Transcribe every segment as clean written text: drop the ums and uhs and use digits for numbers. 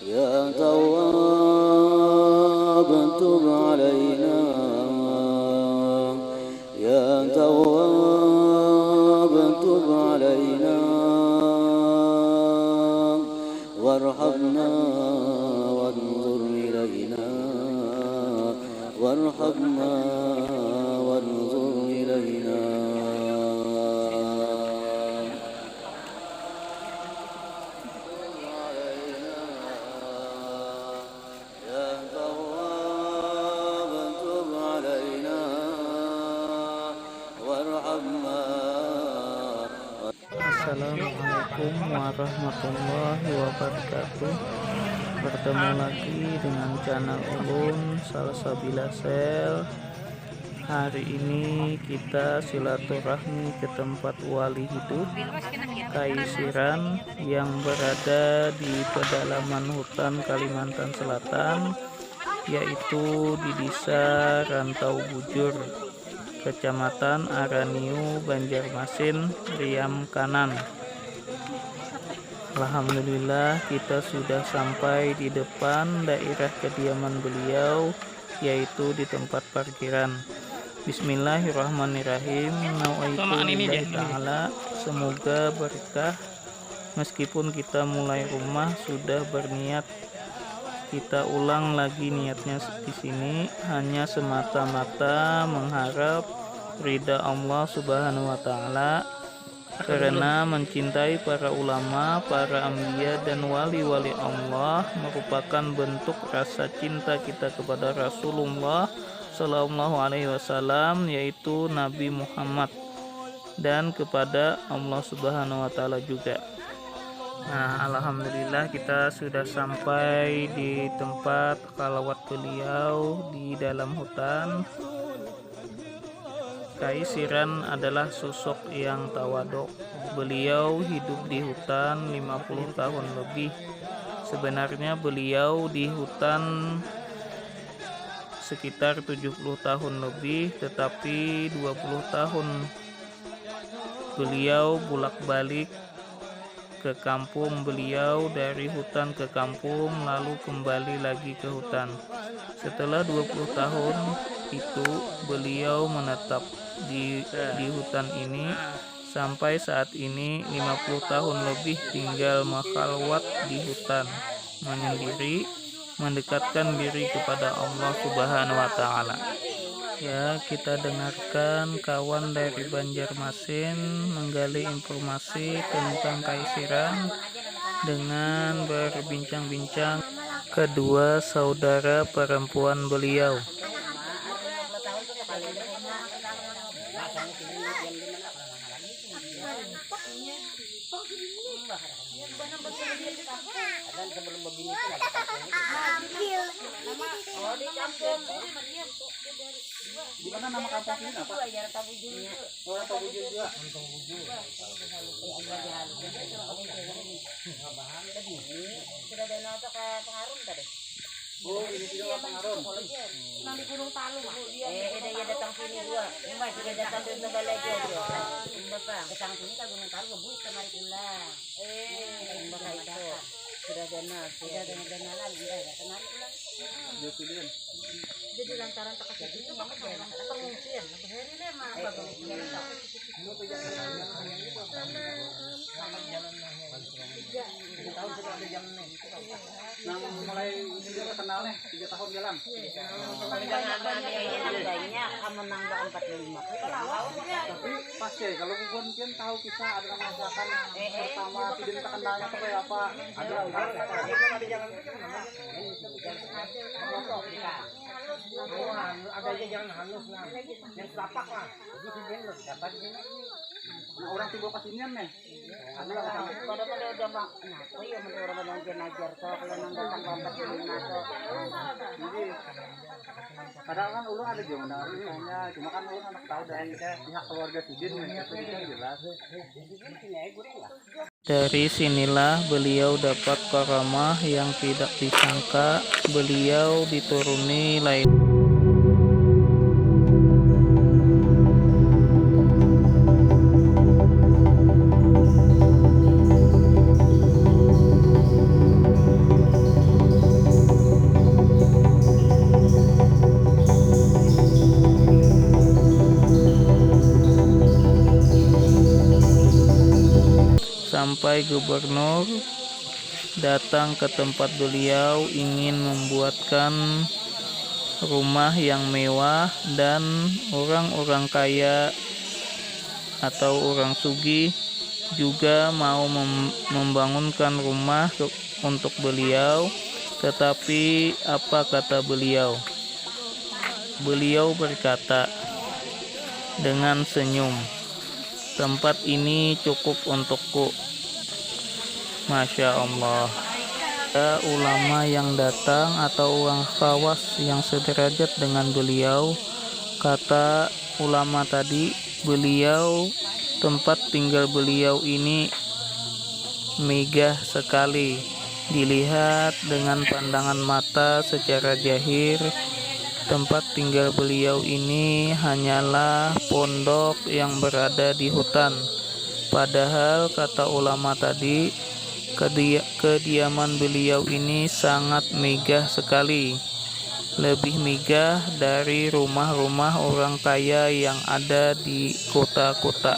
يا تواب تب علينا يا تواب تب علينا وارحمنا وانظر إلينا وارحمنا وانظر إلينا Assalamualaikum warahmatullahi wabarakatuh. Bertemu lagi dengan channel Ulun Salsabila Sel. Hari ini kita silaturahmi ke tempat wali hidup Kaisiran yang berada di pedalaman hutan Kalimantan Selatan, yaitu di Desa Rantau Bujur, Kecamatan Araniu, Banjarmasin, Riam Kanan. Alhamdulillah, kita sudah sampai di depan daerah kediaman beliau, yaitu di tempat parkiran. Bismillahirrahmanirrahim. Nawaitu lillahi ta'ala, semoga berkah. Meskipun kita mulai rumah sudah berniat, kita ulang lagi niatnya di sini hanya semata-mata mengharap ridha Allah Subhanahu wa taala, karena mencintai para ulama, para anbiya dan wali-wali Allah merupakan bentuk rasa cinta kita kepada Rasulullah Sallallahu Alaihi Wasallam, yaitu Nabi Muhammad, dan kepada Allah Subhanahu wa taala juga. Nah, alhamdulillah kita sudah sampai di tempat khalwat beliau di dalam hutan. Kaisiran adalah sosok yang tawaduk. Beliau hidup di hutan 50 tahun lebih. Sebenarnya beliau di hutan sekitar 70 tahun lebih, tetapi 20 tahun beliau bolak-balik ke kampung beliau, dari hutan ke kampung lalu kembali lagi ke hutan. Setelah 20 tahun itu beliau menetap di hutan ini sampai saat ini 50 tahun lebih tinggal makhalwat di hutan menyendiri, mendekatkan diri kepada Allah Subhanahu wa taala. Ya, kita dengarkan kawan dari Banjarmasin menggali informasi tentang Kaisiran dengan berbincang-bincang kedua saudara perempuan beliau. Di mana nama kampung ini apa? Rantau Bujur juga. Sudah ada nota ke pengaruh tadi. Oh, ini juga pengaruh. Nang di Gunung Palu mah. Dia datang sini juga. Mbak sudah datang ke Balaja dia. Bapak datang sini ke Gunung Palu bu kemari pula. Bapak itu sudah kenalan enggak kemari pula. Dia sudah. Jadi lantaran tak kasih itu mama kayak pengungsian. Hari ini mah pengungsian tak. Tahun sudah ada jam nih. Nang mulai ini juga kenal nih 3 tahun jalan. Banyak kamu nambah 45. Tapi pasti kalau bukan kan tahu kisah ada masakan pertama tidak terkenalnya seperti apa. Ada jalan ada aja jangan halus lah. Yang selapak lah. Nah, orang tiba kesinian nih. Pada udah bang, nah, oh iya orang ngajar so kalau nang datang bapak naso. Jadi padahal kan ulun ada gimana misalnya, cuma kan ulun anak tahu dari pihak keluarga Sidin itu jelas. Dari sinilah beliau dapat karamah yang tidak disangka. Beliau dituruni lain sampai gubernur datang ke tempat beliau ingin membuatkan rumah yang mewah, dan orang-orang kaya atau orang sugih juga mau membangunkan rumah untuk beliau. Tetapi apa kata beliau? Beliau berkata dengan senyum, "Tempat ini cukup untukku." Masya Allah. Ada ulama yang datang atau orang khawas yang sederajat dengan beliau. Kata ulama tadi, beliau, tempat tinggal beliau ini megah sekali. Dilihat dengan pandangan mata secara zahir, tempat tinggal beliau ini hanyalah pondok yang berada di hutan. Padahal kata ulama tadi, kediaman beliau ini sangat megah sekali, lebih megah dari rumah-rumah orang kaya yang ada di kota-kota.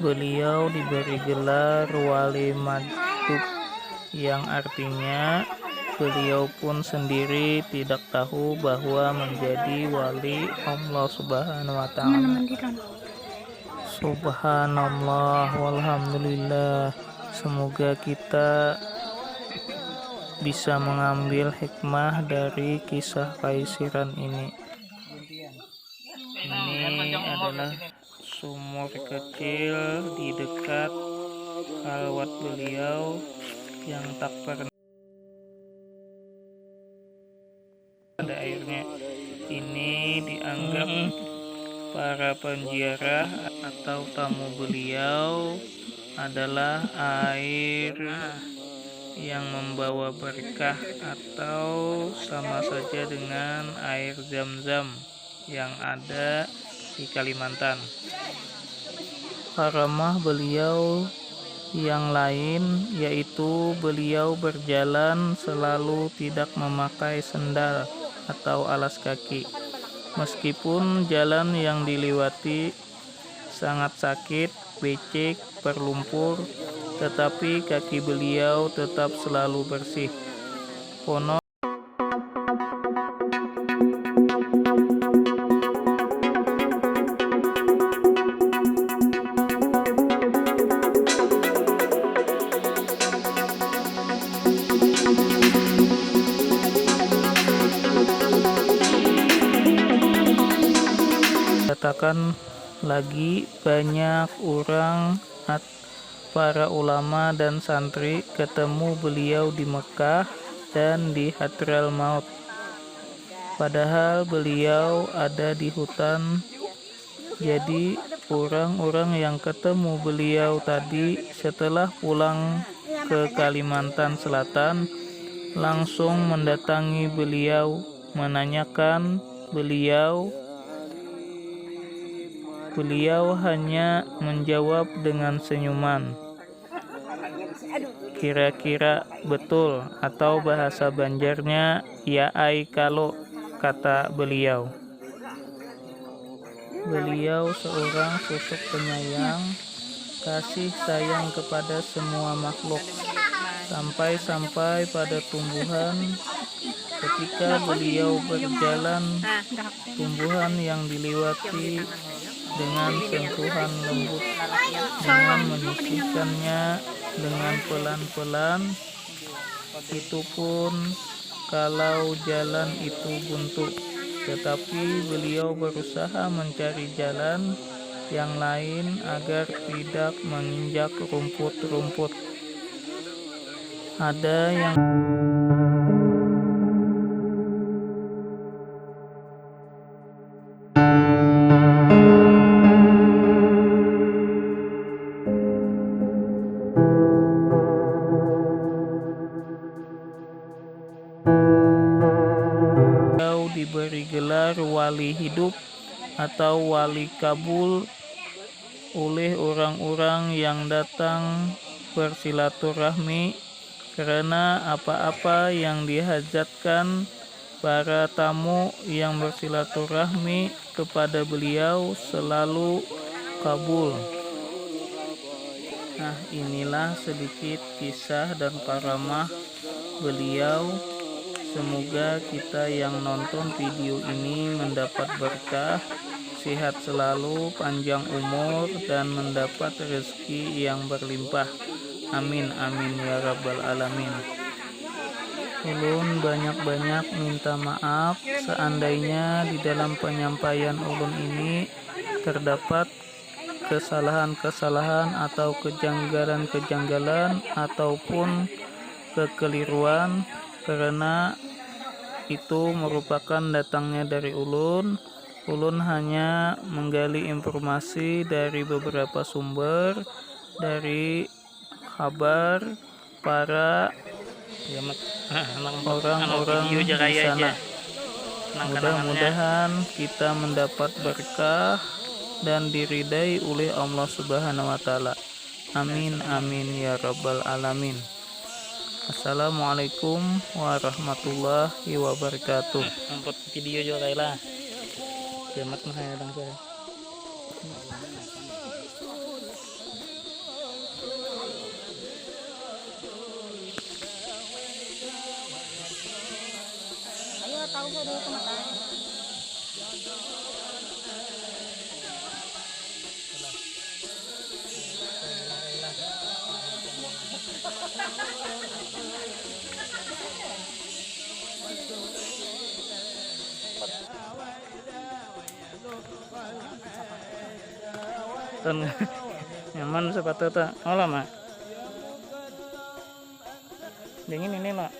Beliau diberi gelar Wali Madhub, yang artinya beliau pun sendiri tidak tahu bahwa menjadi wali Allah Subhanahu wa Ta'ala. Subhanallah walhamdulillah. Semoga kita bisa mengambil hikmah dari kisah kaisiran ini. Ini adalah sumur kecil di dekat khalwat beliau yang tak pernah ada airnya. Ini dianggap para penziarah atau tamu beliau adalah air yang membawa berkah, atau sama saja dengan air Zam-Zam yang ada di Kalimantan. Karamah beliau yang lain yaitu beliau berjalan selalu tidak memakai sendal atau alas kaki. Meskipun jalan yang dilewati sangat sakit, becek, berlumpur, tetapi kaki beliau tetap selalu bersih. Konon katakan lagi, banyak orang para ulama dan santri ketemu beliau di Mekah dan di Hadral Maut, padahal beliau ada di hutan. Jadi orang-orang yang ketemu beliau tadi setelah pulang ke Kalimantan Selatan langsung mendatangi beliau, menanyakan beliau. Beliau hanya menjawab dengan senyuman. Kira-kira betul, atau bahasa Banjarnya, ya ai kalau, kata beliau. Beliau seorang sosok penyayang, kasih sayang kepada semua makhluk, sampai-sampai pada tumbuhan. Ketika beliau berjalan, tumbuhan yang dilewati dengan sentuhan lembut, dengan menyisihkannya dengan pelan-pelan. Itu pun kalau jalan itu buntu, tetapi beliau berusaha mencari jalan yang lain agar tidak menginjak rumput-rumput. Ada yang diberi gelar wali hidup atau wali kabul oleh orang-orang yang datang bersilaturahmi, karena apa-apa yang dihajatkan para tamu yang bersilaturahmi kepada beliau selalu kabul. Nah, inilah sedikit kisah dan karamah beliau. Semoga kita yang nonton video ini mendapat berkah, sehat selalu, panjang umur, dan mendapat rezeki yang berlimpah. Amin amin ya rabbal alamin. Ulun banyak-banyak minta maaf seandainya di dalam penyampaian ulun ini terdapat kesalahan-kesalahan atau kejanggalan-kejanggalan ataupun kekeliruan, karena itu merupakan datangnya dari ulun. Ulun hanya menggali informasi dari beberapa sumber, dari kabar para orang-orang di sana. Mudah-mudahan kita mendapat berkah dan diridai oleh Allah Subhanahu wa Ta'ala. Amin amin ya rabbal alamin. Assalamualaikum warahmatullahi wabarakatuh. Nampak video juga lah. Jamat mah ya dang saya. Ayo tahu saya dulu ke mata. Ton nyaman sepatu tak? Oh lama. Dingin ini lah.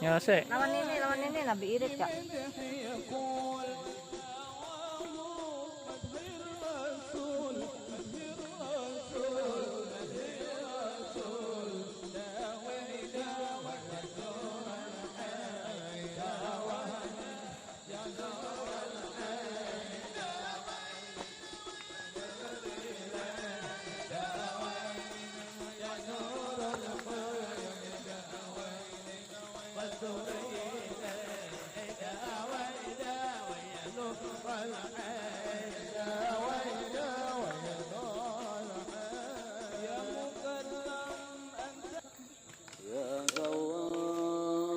Ya sih. Lawan ini lebih irit kak. يا تواب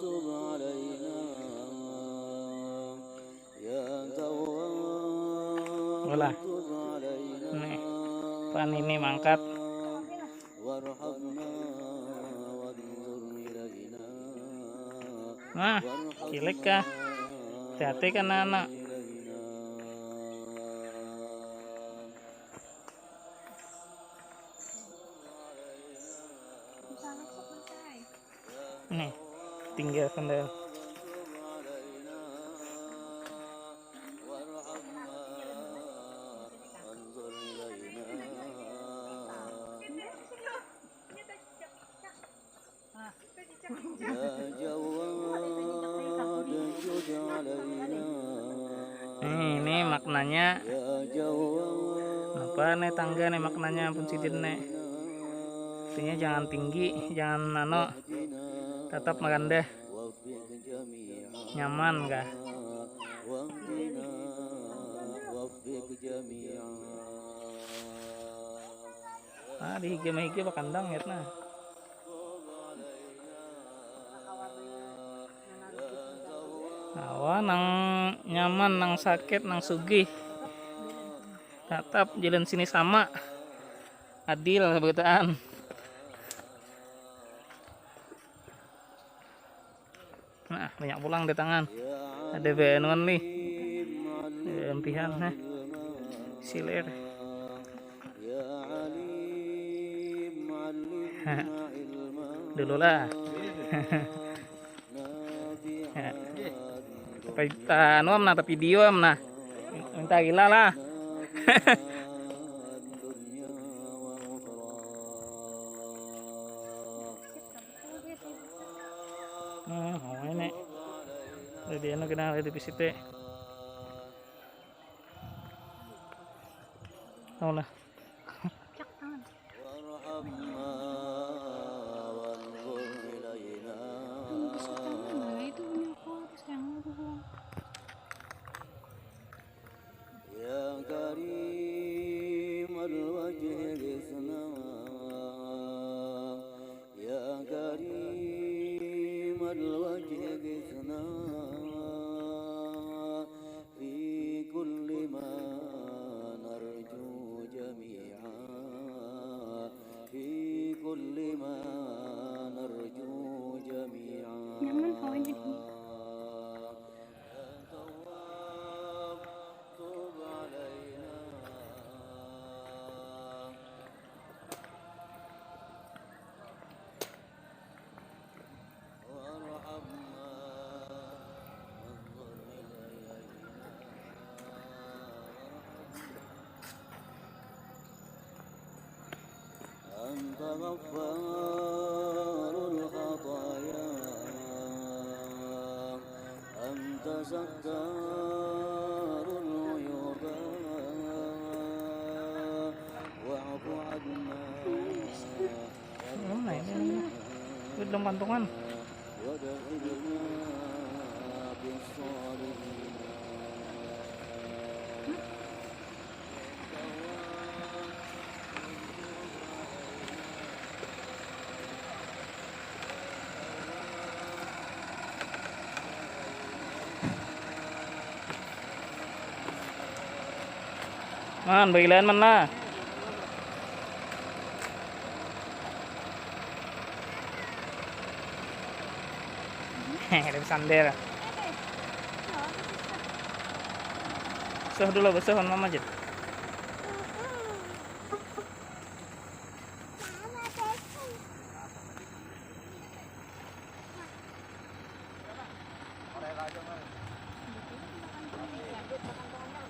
تب علينا يا تواب Olah. تب علينا Nih, pan ini mangkat. وارحمنا وانظر إلينا Nah, kilek kah? Hati-hati kan anak. Nih, tinggal kendal. يا جواد جد علينا Ini maknanya. يا جواد Apa nih tangga nih maknanya pun sidin nih. Artinya jangan tinggi, jangan nano, tetap merendah. وفق جميعا Nyaman kah? واهدنا وفق جميعا Ah, di hige-hige pak kandang ya nah. Awa nang nyaman, nang sakit, nang sugih. Tetap jalan sini sama. Adil sebutan. Nah, banyak pulang di tangan. يا Ada benuan nih. عليم Empihan nah. Siler. يا عليم علمنا علما Dulu lah. نافعا Tapi anu am nah tapi video am nah. Minta gila lah. الدنيا وأخرى Oh ini. Jadi anu kena di pisite. Oh lah. وارحمنا وانظر إلينا يا كريم الوجه غثنا يا كريم الوجه غثنا في كل ما نرجو جميعا في كل ما نرجو جميعا يا تواب تب علينا وارحمنا وانظر إلينا أنت غفار الخطايا أنت ستار العيوب واعف عنا Nah ini. Udah kantongan. وادخلنا بالصالحين Man, bagilan man lah. Ada sandera. Basuh dulu, basuhan mama aja.